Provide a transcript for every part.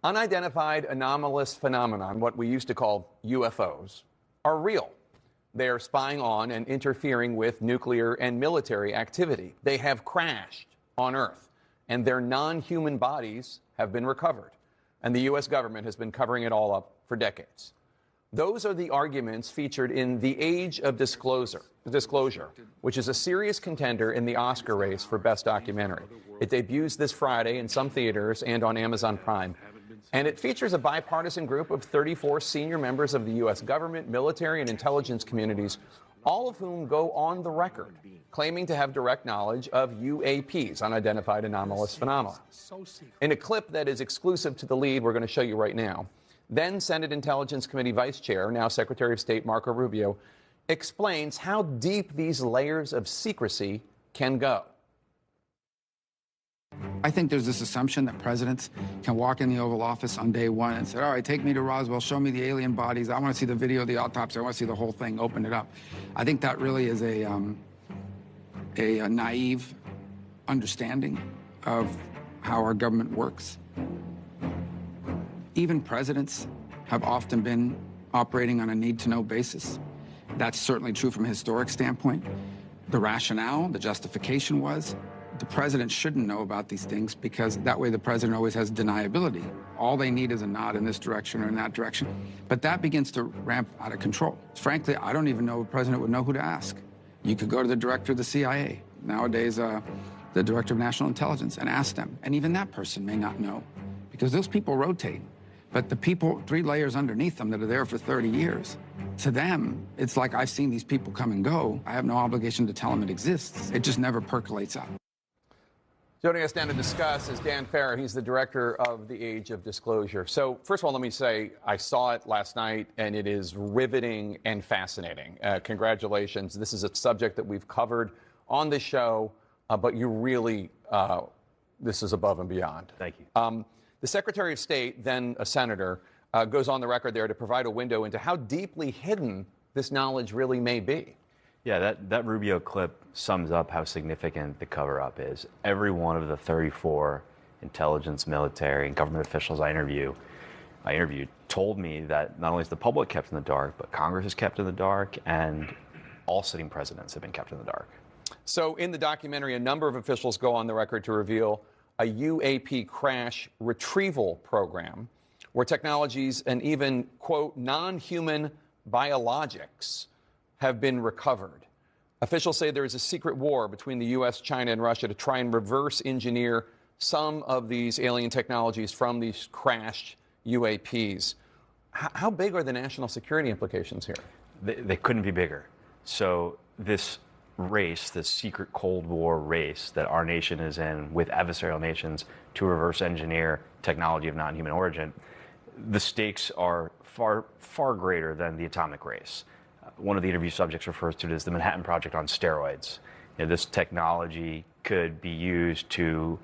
Unidentified anomalous phenomenon, what we used to call UFOs, are real. They are spying on and interfering with nuclear and military activity. They have crashed on Earth, and their non-human bodies have been recovered. And the U.S. government has been covering it all up for decades. Those are the arguments featured in The Age of Disclosure, which is a serious contender in the Oscar race for Best Documentary. It debuts this Friday in some theaters and on Amazon Prime. And it features a bipartisan group of 34 senior members of the U.S. government, military, and intelligence communities, all of whom go on the record claiming to have direct knowledge of UAPs, unidentified anomalous phenomena. In a clip that is exclusive to the lead we're going to show you right now, then Senate Intelligence Committee Vice Chair, now Secretary of State Marco Rubio, explains how deep these layers of secrecy can go. I think there's this assumption that presidents can walk in the Oval Office on day one and say, all right, take me to Roswell, show me the alien bodies. I want to see the video of the autopsy. I want to see the whole thing, open it up. I think that really is a naive understanding of how our government works. Even presidents have often been operating on a need-to-know basis. That's certainly true from a historic standpoint. The rationale, the justification was, the president shouldn't know about these things because that way the president always has deniability. All they need is a nod in this direction or in that direction. But that begins to ramp out of control. Frankly, I don't even know a president would know who to ask. You could go to the director of the CIA, nowadays the director of national intelligence, and ask them. And even that person may not know because those people rotate. But the people 3 layers underneath them that are there for 30 years, to them, it's like I've seen these people come and go. I have no obligation to tell them it exists. It just never percolates out. Joining us now to discuss is Dan Farrer. He's the director of The Age of Disclosure. So first of all, let me say I saw it last night, and it is riveting and fascinating. Congratulations. This is a subject that we've covered on this show, but you really, this is above and beyond. Thank you. The Secretary of State, then a senator, goes on the record there to provide a window into how deeply hidden this knowledge really may be. Yeah, that Rubio clip sums up how significant the cover-up is. Every one of the 34 intelligence, military, and government officials I interviewed told me that not only is the public kept in the dark, but Congress is kept in the dark, and all sitting presidents have been kept in the dark. So in the documentary, a number of officials go on the record to reveal a UAP crash retrieval program where technologies and even, quote, non-human biologics have been recovered. Officials say there is a secret war between the U.S., China, and Russia to try and reverse engineer some of these alien technologies from these crashed UAPs. How big are the national security implications here? They couldn't be bigger. So this race, this secret Cold War race that our nation is in with adversarial nations to reverse engineer technology of non-human origin, the stakes are far, far greater than the atomic race. One of the interview subjects refers to it as the Manhattan Project on steroids. This technology could be used to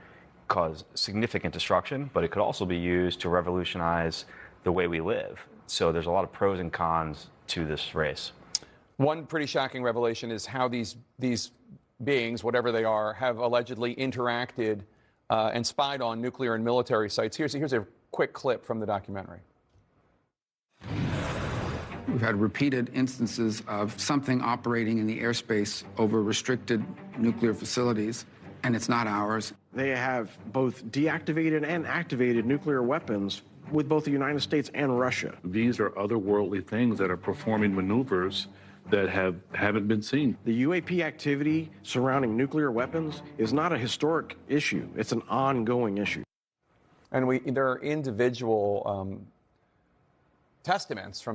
cause significant destruction, but it could also be used to revolutionize the way we live. So there's a lot of pros and cons to this race. One pretty shocking revelation is how these beings, whatever they are, have allegedly interacted and spied on nuclear and military sites. Here's a quick clip from the documentary. We've had repeated instances of something operating in the airspace over restricted nuclear facilities, and it's not ours. They have both deactivated and activated nuclear weapons with both the United States and Russia. These are otherworldly things that are performing maneuvers that haven't been seen. The UAP activity surrounding nuclear weapons is not a historic issue. It's an ongoing issue. And there are individual testaments from people